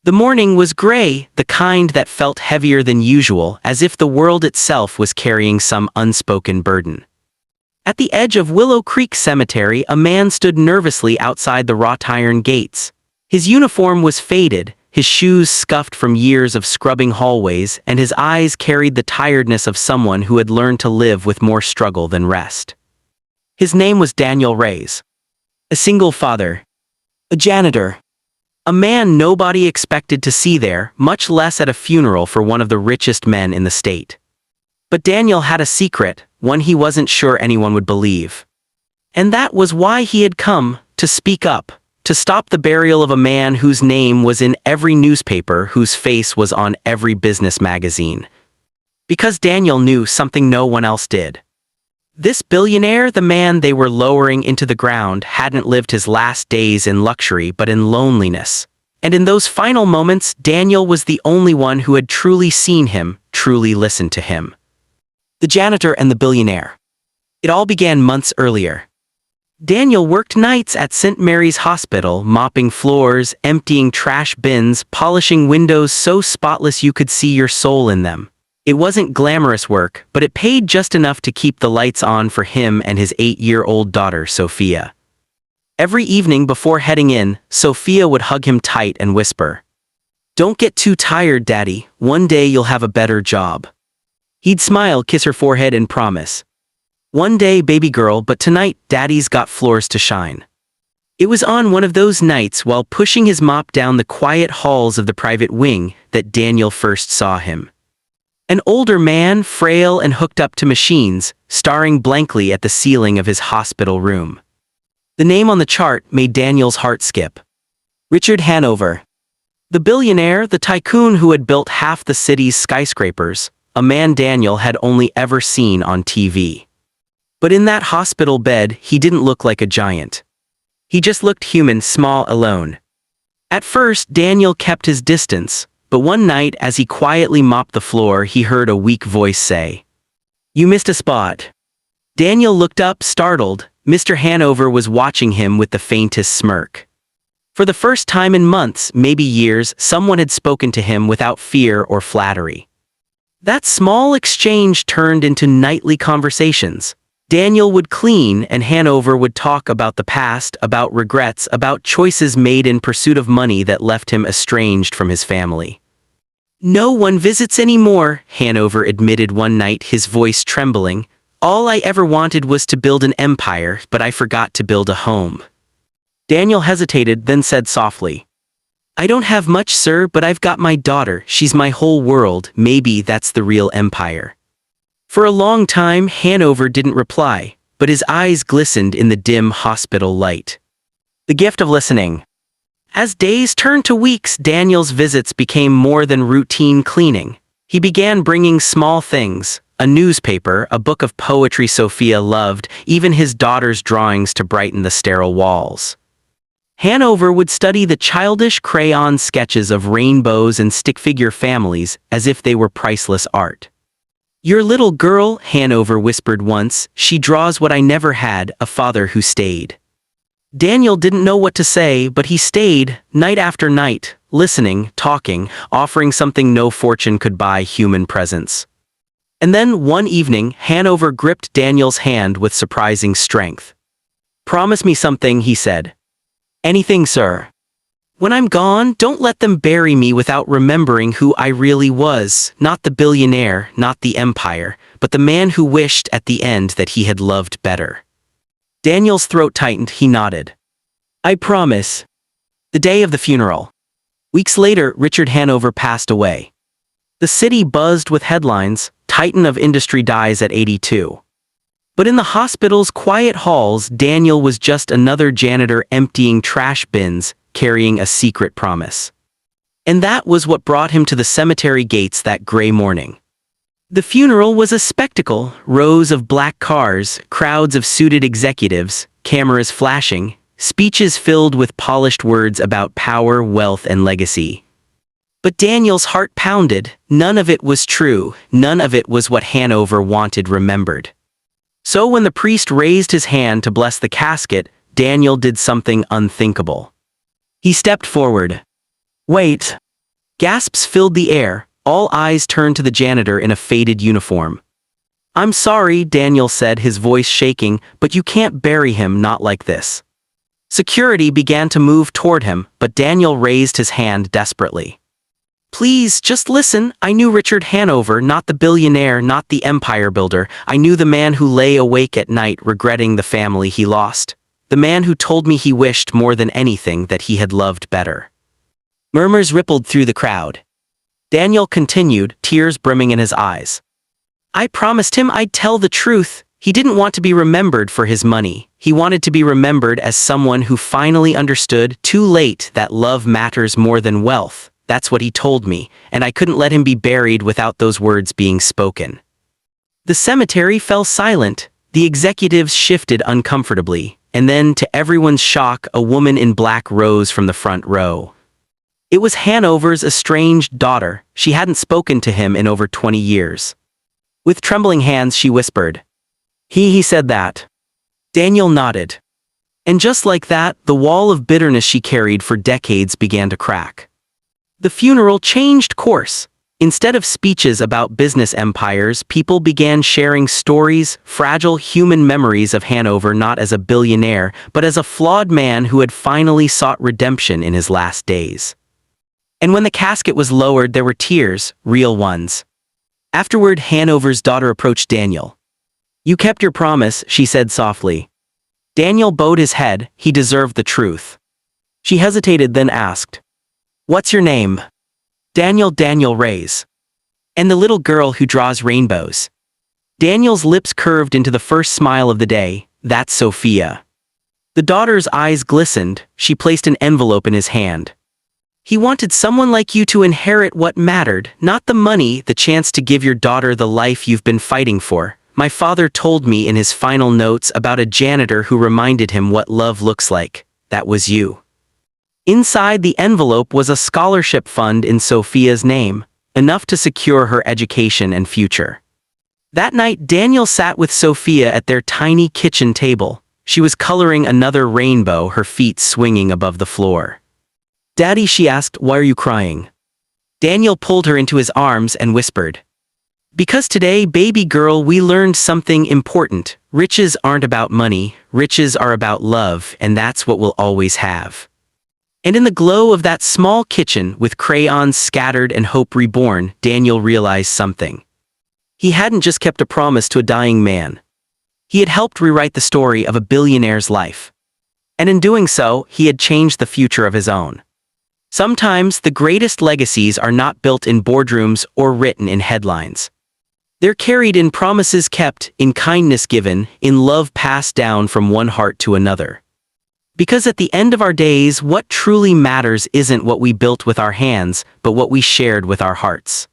The morning was gray, the kind that felt heavier than usual, as if the world itself was carrying some unspoken burden. At the edge of Willow Creek Cemetery, a man stood nervously outside the wrought iron gates. His uniform was faded, his shoes scuffed from years of scrubbing hallways, and his eyes carried the tiredness of someone who had learned to live with more struggle than rest. His name was Daniel Reyes. A single father. A janitor. A man nobody expected to see there, much less at a funeral for one of the richest men in the state. But Daniel had a secret, one he wasn't sure anyone would believe. And that was why he had come, to speak up, to stop the burial of a man whose name was in every newspaper, whose face was on every business magazine. Because Daniel knew something no one else did. This billionaire, the man they were lowering into the ground, hadn't lived his last days in luxury but in loneliness. And in those final moments, Daniel was the only one who had truly seen him, truly listened to him. The janitor and the billionaire. It all began months earlier. Daniel worked nights at St. Mary's Hospital, mopping floors, emptying trash bins, polishing windows so spotless you could see your soul in them. It wasn't glamorous work, but it paid just enough to keep the lights on for him and his 8-year-old daughter, Sophia. Every evening before heading in, Sophia would hug him tight and whisper, "Don't get too tired, Daddy. One day you'll have a better job." He'd smile, kiss her forehead, and promise, "One day, baby girl, but tonight, Daddy's got floors to shine." It was on one of those nights while pushing his mop down the quiet halls of the private wing that Daniel first saw him. An older man, frail and hooked up to machines, staring blankly at the ceiling of his hospital room. The name on the chart made Daniel's heart skip. Richard Hanover. The billionaire, the tycoon who had built half the city's skyscrapers, a man Daniel had only ever seen on TV. But in that hospital bed, he didn't look like a giant. He just looked human, small, alone. At first, Daniel kept his distance, but one night as he quietly mopped the floor, he heard a weak voice say, "You missed a spot." Daniel looked up, startled. Mr. Hanover was watching him with the faintest smirk. For the first time in months, maybe years, someone had spoken to him without fear or flattery. That small exchange turned into nightly conversations. Daniel would clean and Hanover would talk about the past, about regrets, about choices made in pursuit of money that left him estranged from his family. "No one visits anymore," Hanover admitted one night, his voice trembling. "All I ever wanted was to build an empire, but I forgot to build a home." Daniel hesitated, then said softly, "I don't have much, sir, but I've got my daughter. She's my whole world. Maybe that's the real empire." For a long time, Hanover didn't reply, but his eyes glistened in the dim hospital light. The gift of listening. As days turned to weeks, Daniel's visits became more than routine cleaning. He began bringing small things, a newspaper, a book of poetry Sophia loved, even his daughter's drawings to brighten the sterile walls. Hanover would study the childish crayon sketches of rainbows and stick-figure families as if they were priceless art. "Your little girl," Hanover whispered once, "she draws what I never had, a father who stayed." Daniel didn't know what to say, but he stayed, night after night, listening, talking, offering something no fortune could buy, human presence. And then, one evening, Hanover gripped Daniel's hand with surprising strength. "Promise me something," he said. "Anything, sir. When I'm gone, don't let them bury me without remembering who I really was, not the billionaire, not the empire, but the man who wished at the end that he had loved better." Daniel's throat tightened, he nodded. "I promise." The day of the funeral. Weeks later, Richard Hanover passed away. The city buzzed with headlines, "Titan of industry dies at 82." But in the hospital's quiet halls, Daniel was just another janitor emptying trash bins, carrying a secret promise. And that was what brought him to the cemetery gates that gray morning. The funeral was a spectacle, rows of black cars, crowds of suited executives, cameras flashing, speeches filled with polished words about power, wealth, and legacy. But Daniel's heart pounded. None of it was true, none of it was what Hanover wanted remembered. So when the priest raised his hand to bless the casket, Daniel did something unthinkable. He stepped forward. "Wait." Gasps filled the air, all eyes turned to the janitor in a faded uniform. "I'm sorry," Daniel said, his voice shaking, "but you can't bury him, not like this." Security began to move toward him, but Daniel raised his hand desperately. "Please, just listen. I knew Richard Hanover, not the billionaire, not the empire builder. I knew the man who lay awake at night regretting the family he lost. The man who told me he wished more than anything that he had loved better." Murmurs rippled through the crowd. Daniel continued, tears brimming in his eyes. "I promised him I'd tell the truth. He didn't want to be remembered for his money. He wanted to be remembered as someone who finally understood, too late, that love matters more than wealth. That's what he told me, and I couldn't let him be buried without those words being spoken." The cemetery fell silent. The executives shifted uncomfortably, and then, to everyone's shock, a woman in black rose from the front row. It was Hanover's estranged daughter. She hadn't spoken to him in over 20 years. With trembling hands, she whispered, He said that." Daniel nodded. And just like that, the wall of bitterness she carried for decades began to crack. The funeral changed course. Instead of speeches about business empires, people began sharing stories, fragile human memories of Hanover not as a billionaire, but as a flawed man who had finally sought redemption in his last days. And when the casket was lowered, there were tears, real ones. Afterward, Hanover's daughter approached Daniel. "You kept your promise," she said softly. Daniel bowed his head. He deserved the truth. She hesitated, then asked, "What's your name?" Daniel Reyes." "And the little girl who draws rainbows?" Daniel's lips curved into the first smile of the day. "That's Sophia." The daughter's eyes glistened. She placed an envelope in his hand. "He wanted someone like you to inherit what mattered, not the money, the chance to give your daughter the life you've been fighting for. My father told me in his final notes about a janitor who reminded him what love looks like. That was you." Inside the envelope was a scholarship fund in Sophia's name, enough to secure her education and future. That night, Daniel sat with Sophia at their tiny kitchen table. She was coloring another rainbow, her feet swinging above the floor. "Daddy," she asked, "why are you crying?" Daniel pulled her into his arms and whispered, "Because today, baby girl, we learned something important. Riches aren't about money, riches are about love, and that's what we'll always have." And in the glow of that small kitchen, with crayons scattered and hope reborn, Daniel realized something. He hadn't just kept a promise to a dying man. He had helped rewrite the story of a billionaire's life. And in doing so, he had changed the future of his own. Sometimes the greatest legacies are not built in boardrooms or written in headlines. They're carried in promises kept, in kindness given, in love passed down from one heart to another. Because at the end of our days, what truly matters isn't what we built with our hands, but what we shared with our hearts.